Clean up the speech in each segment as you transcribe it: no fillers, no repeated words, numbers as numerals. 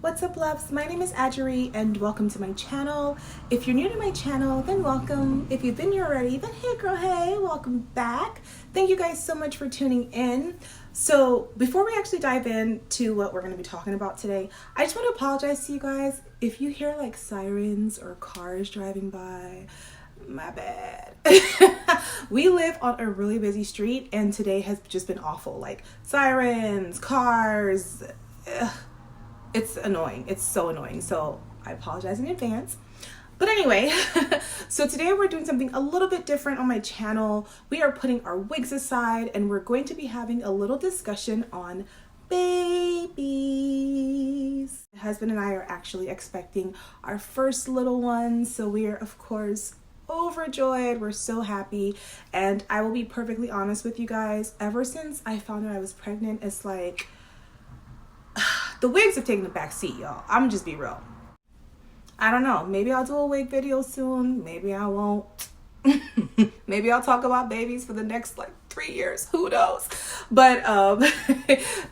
What's up, loves? My name is Adjeri and welcome to my channel. If you're new to my channel, then welcome. If you've been here already, then hey girl, hey, welcome back. Thank you guys so much for tuning in. So before we actually dive into what we're going to be talking about today, I just want to apologize to you guys if you hear like sirens or cars driving by. My bad. We live on a really busy street and today has just been awful. Like sirens, cars. It's annoying. It's so annoying. So I apologize in advance. But anyway, so today we're doing something a little bit different on my channel. We are putting our wigs aside and we're going to be having a little discussion on babies. My husband and I are actually expecting our first little one. So we are, of course, overjoyed. We're so happy. And I will be perfectly honest with you guys. Ever since I found out I was pregnant, it's like the wigs have taken the back seat, y'all. I'm gonna just be real. I don't know. Maybe I'll do a wig video soon. Maybe I won't. Maybe I'll talk about babies for the next like 3 years. Who knows? But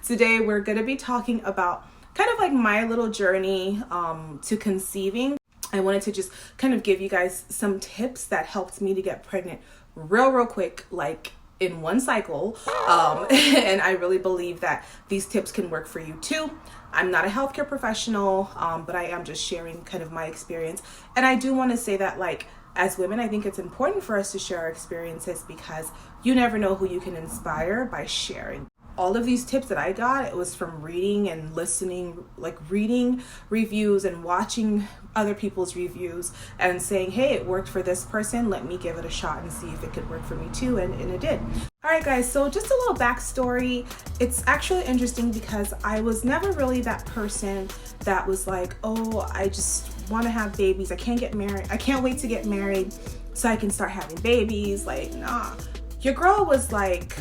today we're gonna be talking about kind of like my little journey to conceiving. I wanted to just kind of give you guys some tips that helped me to get pregnant real quick, like in one cycle. And I really believe that these tips can work for you too. I'm not a healthcare professional, but I am just sharing kind of my experience. And I do want to say that, like, as women, I think it's important for us to share our experiences because you never know who you can inspire by sharing. All of these tips that I got, it was from reading and listening, like reading reviews and watching other people's reviews and saying, hey, it worked for this person. Let me give it a shot and see if it could work for me too. And it did. All right, guys. So just a little backstory. It's actually interesting because I was never really that person that was like, oh, I just want to have babies. I can't get married. I can't wait to get married so I can start having babies. Like, nah. Your girl was like,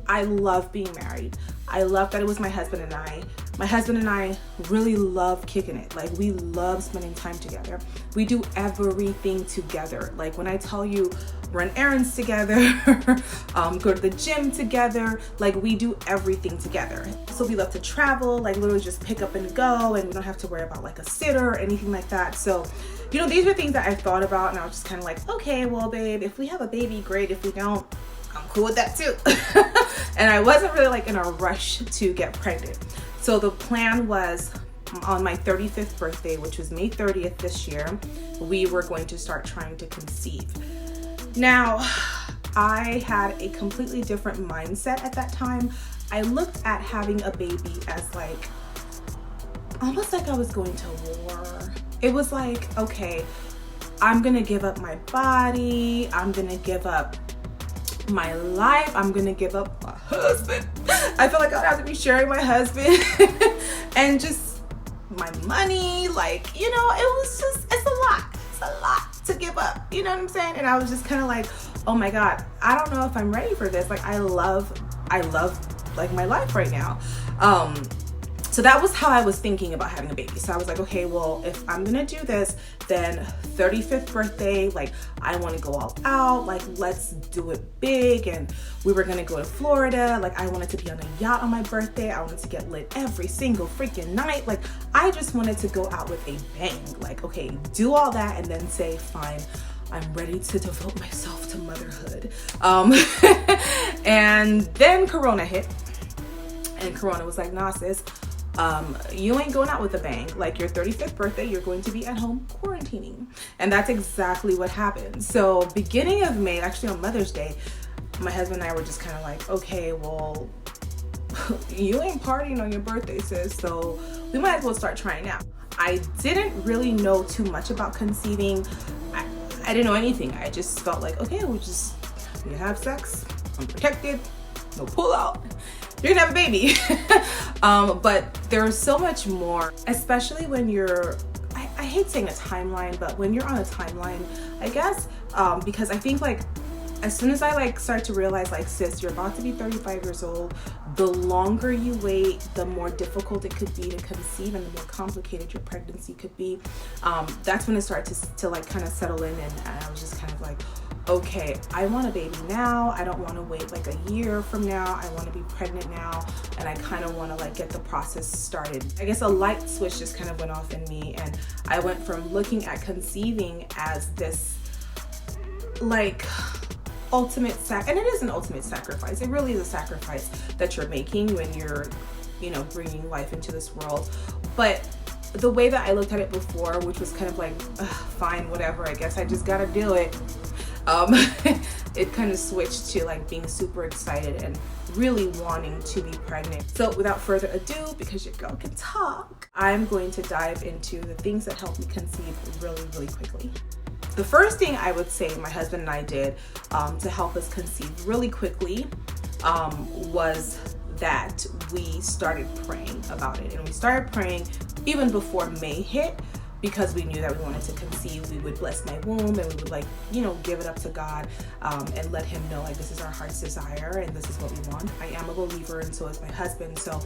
I love being married. I love that it was my husband and I. My husband and I really love kicking it. Like, we love spending time together. We do everything together. Like, when I tell you run errands together, go to the gym together, like we do everything together. So we love to travel, like literally just pick up and go, and we don't have to worry about like a sitter or anything like that. So, you know, these are things that I've thought about, and I was just kind of like, okay, well, babe, if we have a baby, great. If we don't, I'm cool with that too. And I wasn't really like in a rush to get pregnant. So the plan was on my 35th birthday, which was May 30th this year, we were going to start trying to conceive. Now, I had a completely different mindset at that time. I looked at having a baby as like, almost like I was going to war. It was like, okay, I'm gonna give up my body. I'm gonna give up my life. I'm gonna give up my husband. I feel like I'd have to be sharing my husband and just my money. Like, you know, it's a lot to give up, you know what I'm saying? And I was just kind of like, oh my God, I don't know if I'm ready for this. Like, I love like my life right now. So that was how I was thinking about having a baby. So I was like, okay, well, if I'm gonna do this, then 35th birthday, like I wanna go all out, like let's do it big. And we were gonna go to Florida. Like I wanted to be on a yacht on my birthday. I wanted to get lit every single freaking night. Like I just wanted to go out with a bang. Like, okay, do all that and then say, fine, I'm ready to devote myself to motherhood. And then Corona hit. And Corona was like, nah, sis, you ain't going out with a bang. Like your 35th birthday, you're going to be at home quarantining. And that's exactly what happened. So beginning of May, actually on Mother's Day, my husband and I were just kind of like, okay, well, you ain't partying on your birthday, sis. So we might as well start trying now. I didn't really know too much about conceiving. I didn't know anything. I just felt like, okay, we have sex, unprotected, no pull out. You're gonna have a baby. But there's so much more, especially when you're, I hate saying a timeline, but when you're on a timeline, I guess, because I think like, as soon as I like start to realize like, sis, you're about to be 35 years old, the longer you wait, the more difficult it could be to conceive and the more complicated your pregnancy could be. That's when it started to like kind of settle in, and I was just kind of like, okay, I want a baby now. I don't want to wait like a year from now. I want to be pregnant now, and I kind of want to like get the process started. I guess a light switch just kind of went off in me, and I went from looking at conceiving as this like ultimate and it is an ultimate sacrifice. It really is a sacrifice that you're making when you're, you know, bringing life into this world. But the way that I looked at it before, which was kind of like, fine, whatever, I guess I just gotta do it. It kind of switched to like being super excited and really wanting to be pregnant. So without further ado, because your girl can talk, I'm going to dive into the things that helped me conceive really, really quickly. The first thing I would say my husband and I did to help us conceive really quickly was that we started praying about it. And we started praying even before May hit, because we knew that we wanted to conceive. We would bless my womb, and we would like, you know, give it up to God and let him know like this is our heart's desire and this is what we want. I am a believer, and so is my husband. So,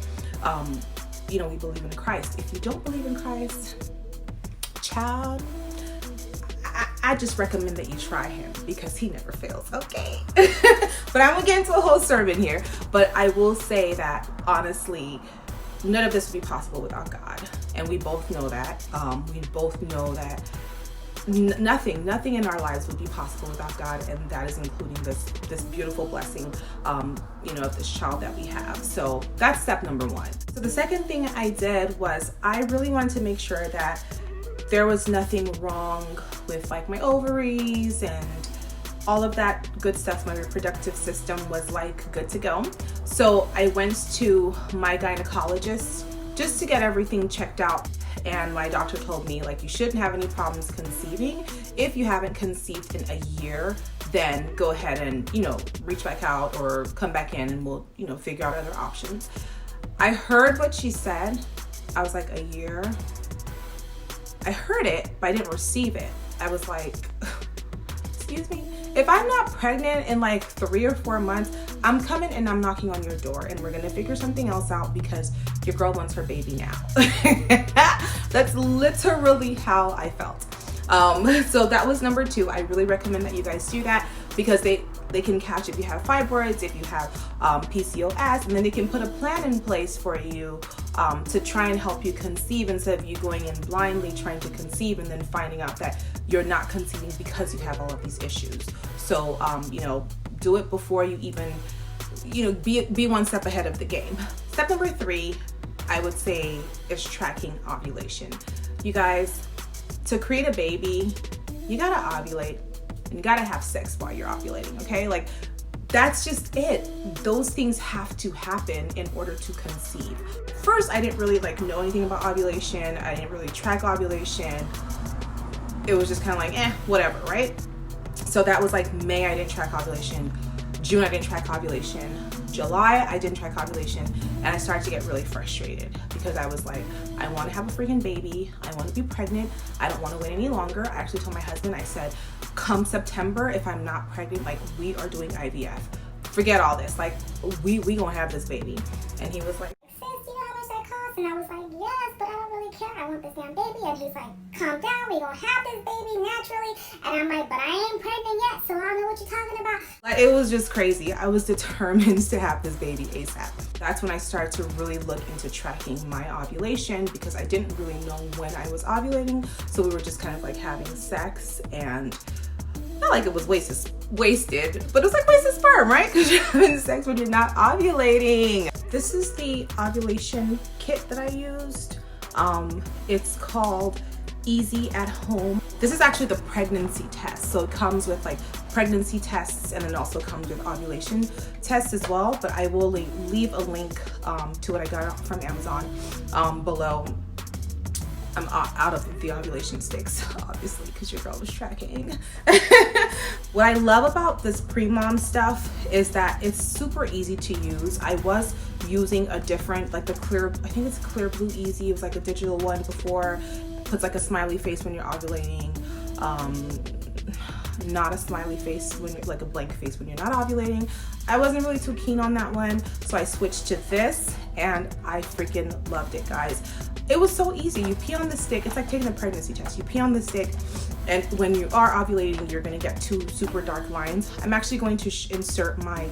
you know, we believe in Christ. If you don't believe in Christ, child, I just recommend that you try him, because he never fails, okay? But I'm gonna get into a whole sermon here. But I will say that honestly, none of this would be possible without God. And we both know that. We both know that nothing in our lives would be possible without God, and that is including this beautiful blessing, you know, of this child that we have. So that's step number one. So the second thing I did was I really wanted to make sure that there was nothing wrong with like my ovaries and all of that good stuff. My reproductive system was like good to go. So I went to my gynecologist just to get everything checked out. And my doctor told me like, you shouldn't have any problems conceiving. If you haven't conceived in a year, then go ahead and, you know, reach back out or come back in and we'll, you know, figure out other options. I heard what she said. I was like, a year? I heard it, but I didn't receive it. I was like, excuse me? If I'm not pregnant in like 3 or 4 months, I'm coming and I'm knocking on your door, and we're gonna figure something else out, because your girl wants her baby now. That's literally how I felt. So that was number 2. I really recommend that you guys do that, because they can catch if you have fibroids, if you have PCOS, and then they can put a plan in place for you to try and help you conceive, instead of you going in blindly trying to conceive and then finding out that you're not conceiving because you have all of these issues. So, you know, do it before you even, you know, be one step ahead of the game. Step number 3, I would say, is tracking ovulation. You guys, to create a baby, you gotta ovulate. And you gotta have sex while you're ovulating, okay? Like, that's just it. Those things have to happen in order to conceive. First, I didn't really like know anything about ovulation. I didn't really track ovulation. It was just kind of like, whatever, right? So that was like May, I didn't track ovulation. June, I didn't track ovulation. July, I didn't track ovulation. And I started to get really frustrated, because I was like, I want to have a freaking baby. I want to be pregnant. I don't want to wait any longer. I actually told my husband, I said, come September, if I'm not pregnant, like, we are doing IVF. Forget all this. Like, we gonna have this baby. And he was like, sis, do you know how much that costs? And I was like, yes, but I don't really care. I want this damn baby. And he's like, calm down. We gonna have this baby naturally. And I'm like, but I ain't pregnant yet, so I don't know what you're talking about. Like, it was just crazy. I was determined to have this baby ASAP. That's when I started to really look into tracking my ovulation, because I didn't really know when I was ovulating. So we were just kind of like having sex, and not like it was wasted, but it was like wasted sperm, right? Because you're having sex when you're not ovulating. This is the ovulation kit that I used. It's called Easy at Home. This is actually the pregnancy test. So it comes with like pregnancy tests, and it also comes with ovulation tests as well. But I will leave a link to what I got from Amazon below. I'm out of the ovulation sticks, obviously, because your girl was tracking. What I love about this pre-mom stuff is that it's super easy to use. I was using a different, like the clear, I think it's Clear Blue Easy. It was like a digital one before. Puts like a smiley face when you're ovulating. Not a smiley face when you're, like a blank face when you're not ovulating. I wasn't really too keen on that one, so I switched to this, and I freaking loved it, guys. It was so easy. You pee on the stick. It's like taking a pregnancy test. You pee on the stick, And when you are ovulating, you're going to get two super dark lines. I'm actually going to insert my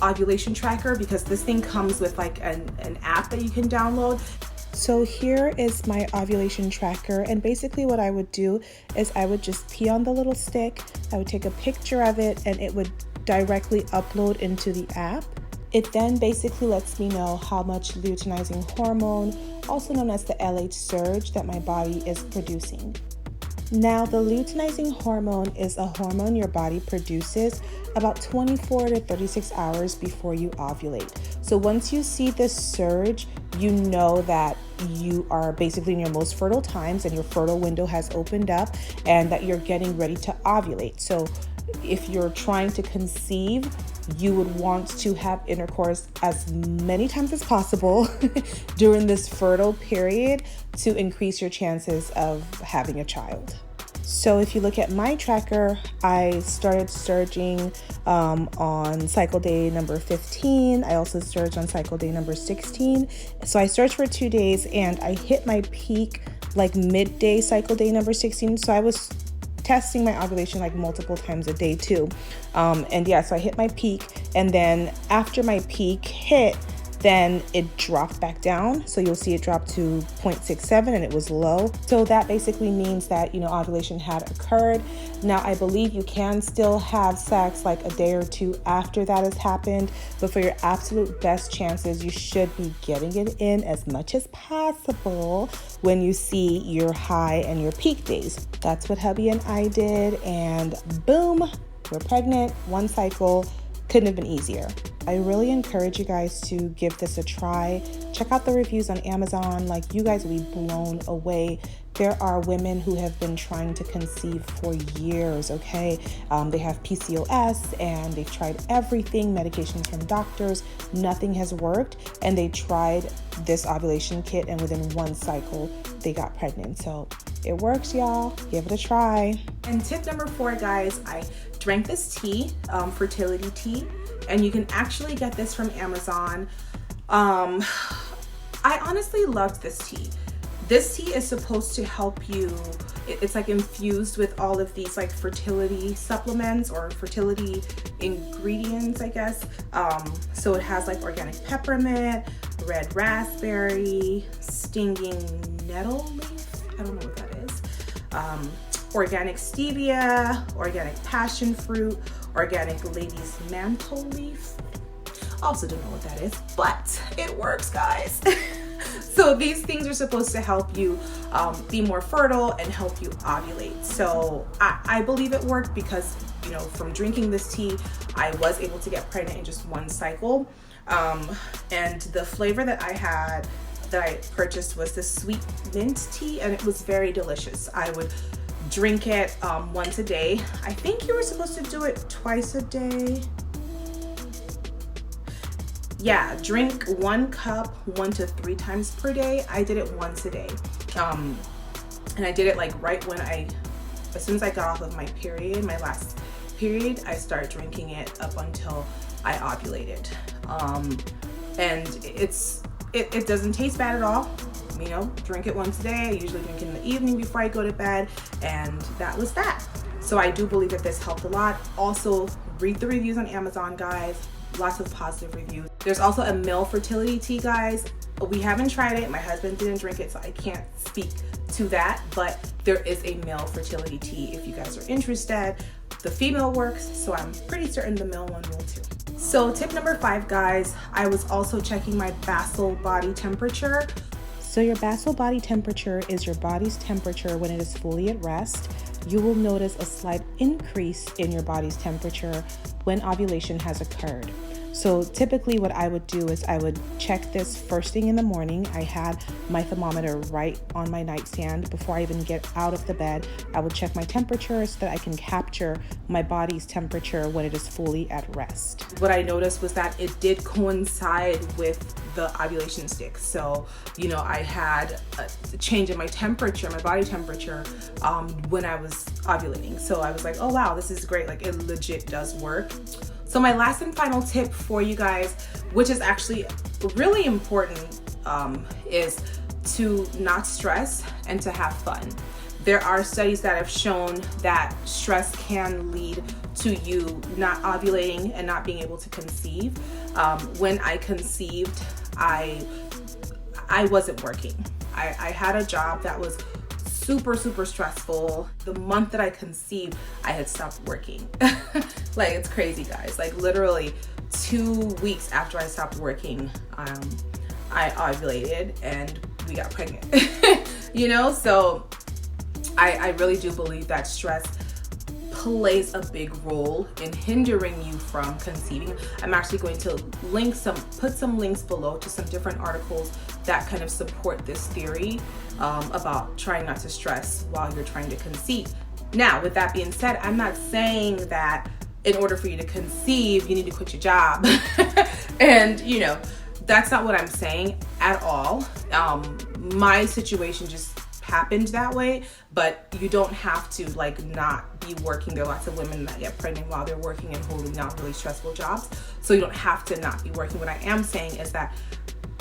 ovulation tracker, because this thing comes with like an app that you can download. So here is my ovulation tracker, and basically what I would do is I would just pee on the little stick, I would take a picture of it, and it would directly upload into the app. It then basically lets me know how much luteinizing hormone, also known as the LH surge, that my body is producing. Now, the luteinizing hormone is a hormone your body produces about 24 to 36 hours before you ovulate. So once you see this surge, you know that you are basically in your most fertile times and your fertile window has opened up and that you're getting ready to ovulate. So if you're trying to conceive, you would want to have intercourse as many times as possible during this fertile period to increase your chances of having a child. So if you look at my tracker, I started surging on cycle day number 15. I also surged on cycle day number 16. So I surged for 2 days and I hit my peak like midday cycle day number 16. So I was testing my ovulation like multiple times a day too. And yeah, so I hit my peak, and then after my peak hit, then it dropped back down. So you'll see it drop to 0.67 and it was low. So that basically means that, you know, ovulation had occurred. Now, I believe you can still have sex like a day or two after that has happened, but for your absolute best chances, you should be getting it in as much as possible when you see your high and your peak days. That's what hubby and I did, and boom, we're pregnant, 1 cycle. Couldn't have been easier. I really encourage you guys to give this a try. Check out the reviews on Amazon. Like, you guys will be blown away. There are women who have been trying to conceive for years, okay? They have PCOS and they've tried everything, medications from doctors, nothing has worked. And they tried this ovulation kit, and within 1 cycle, they got pregnant. So it works, y'all. Give it a try. And tip number 4, guys, I drank this tea, Fertility Tea, and you can actually get this from Amazon. I honestly loved this tea. This tea is supposed to help you, it's like infused with all of these like fertility supplements or fertility ingredients, I guess. So it has like organic peppermint, red raspberry, stinging nettle leaf, I don't know what that is, organic stevia, organic passion fruit, organic lady's mantle leaf. Also don't know what that is, but it works, guys. So these things are supposed to help you be more fertile and help you ovulate. So I believe it worked because, you know, from drinking this tea, I was able to get pregnant in just 1 cycle. And the flavor that I purchased was the sweet mint tea, and it was very delicious. I would drink it once a day. I think you were supposed to do it twice a day. Yeah, drink 1 cup 1 to 3 times per day. I did it once a day. And I did it like right when as soon as I got off of my period, my last period, I started drinking it up until I ovulated. And it doesn't taste bad at all. You know, drink it once a day. I usually drink it in the evening before I go to bed, and that was that. So I do believe that this helped a lot. Also, read the reviews on Amazon, guys. Lots of positive reviews. There's also a male fertility tea, guys. We haven't tried it. My husband didn't drink it, so I can't speak to that, but there is a male fertility tea if you guys are interested. The female works, so I'm pretty certain the male one will too. So tip number 5, guys, I was also checking my basal body temperature. So your basal body temperature is your body's temperature when it is fully at rest. You will notice a slight increase in your body's temperature when ovulation has occurred. So typically what I would do is I would check this first thing in the morning. I had my thermometer right on my nightstand. Before I even get out of the bed, I would check my temperature so that I can capture my body's temperature when it is fully at rest. What I noticed was that it did coincide with the ovulation stick. So, you know, I had a change in my temperature, my body temperature, when I was ovulating. So I was like, oh wow, this is great. Like, it legit does work. So my last and final tip for you guys, which is actually really important, is to not stress and to have fun. there are studies that have shown that stress can lead to you not ovulating and not being able to conceive. When I conceived, I wasn't working. I had a job that was super stressful. The month that I conceived, I had stopped working. Like, it's crazy, guys. Like, literally 2 weeks after I stopped working, I ovulated and we got pregnant. You know, so I really do believe that stress plays a big role in hindering you from conceiving. I'm actually going to put some links below to some different articles that kind of support this theory about trying not to stress while you're trying to conceive. Now, with that being said, I'm not saying that in order for you to conceive, you need to quit your job. And, you know, that's not what I'm saying at all. My situation just happened that way, but you don't have to like not be working. There are lots of women that get pregnant while they're working and holding down really stressful jobs, so you don't have to not be working. What I am saying is that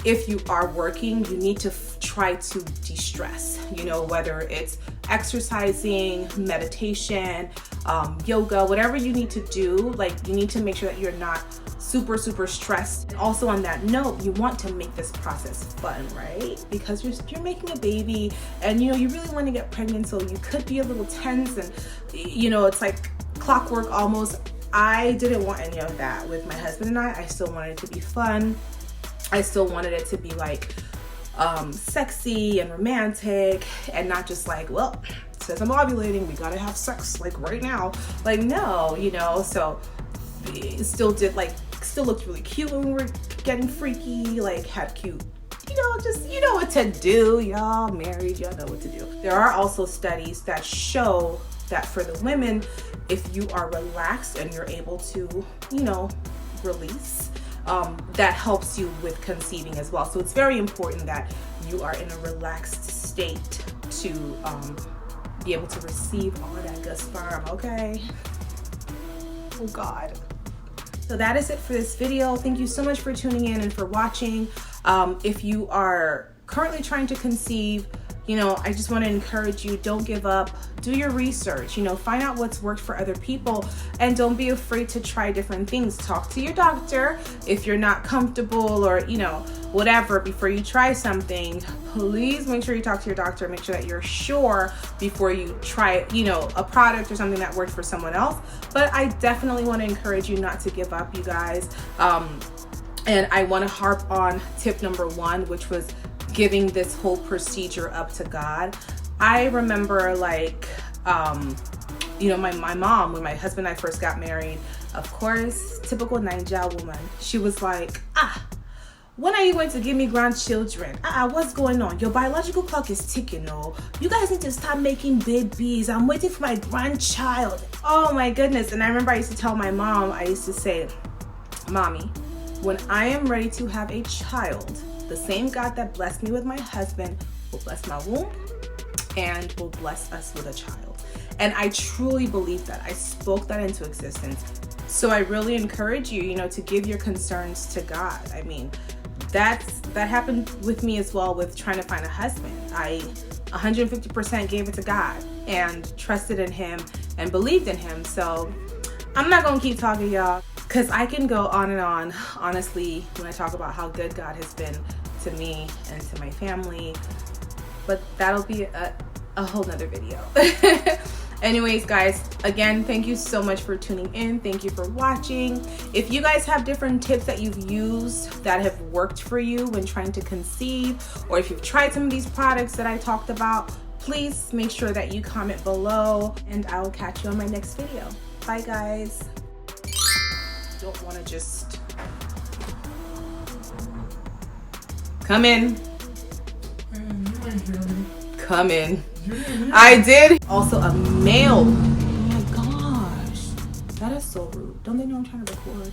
if you are working, you need to try to de-stress, you know, whether it's exercising, meditation, yoga, whatever you need to do. Like, you need to make sure that you're not super stressed. And also, on that note, you want to make this process fun, right? Because you're making a baby, and you know, you really want to get pregnant, so you could be a little tense, and you know, it's like clockwork almost. I didn't want any of that with my husband and I still wanted it to be fun. I still wanted it to be like sexy and romantic, and not just like, well, it says I'm ovulating, we gotta have sex like right now. Like, no, you know. So it still looked really cute when we were getting freaky, like had cute, you know, just, you know what to do. Y'all married, y'all know what to do. There are also studies that show that for the women, if you are relaxed and you're able to, you know, release, that helps you with conceiving as well. So it's very important that you are in a relaxed state to be able to receive all of that good sperm, okay? Oh God. So that is it for this video. Thank you so much for tuning in and for watching. If you are currently trying to conceive, you know, I just want to encourage you, don't give up. Do your research, you know, find out what's worked for other people, and don't be afraid to try different things. Talk to your doctor if you're not comfortable, or, you know, whatever, before you try something. Please make sure you talk to your doctor. Make sure that you're sure before you try, you know, a product or something that worked for someone else. But I definitely want to encourage you not to give up, you guys. And I want to harp on tip number 1, which was giving this whole procedure up to God. I remember, like, you know, my mom, when my husband and I first got married, of course, typical Naija woman, she was like, when are you going to give me grandchildren? What's going on? Your biological clock is ticking, no? You guys need to start making babies. I'm waiting for my grandchild. Oh my goodness. And I remember I used to tell my mom, I used to say, Mommy, when I am ready to have a child, the same God that blessed me with my husband will bless my womb and will bless us with a child. And I truly believe that. I spoke that into existence. So I really encourage you, you know, to give your concerns to God. I mean, that happened with me as well with trying to find a husband. I 150% gave it to God and trusted in him and believed in him. So I'm not gonna keep talking, y'all, because I can go on and on, honestly, when I talk about how good God has been to me and to my family, but that'll be a whole nother video. Anyways, guys, again, thank you so much for tuning in. Thank you for watching. If you guys have different tips that you've used that have worked for you when trying to conceive, or if you've tried some of these products that I talked about, please make sure that you comment below, and I will catch you on my next video. Bye, guys. Don't want to just come in. Come in. I did. Also a male. Oh my gosh. That is so rude. Don't they know I'm trying to record?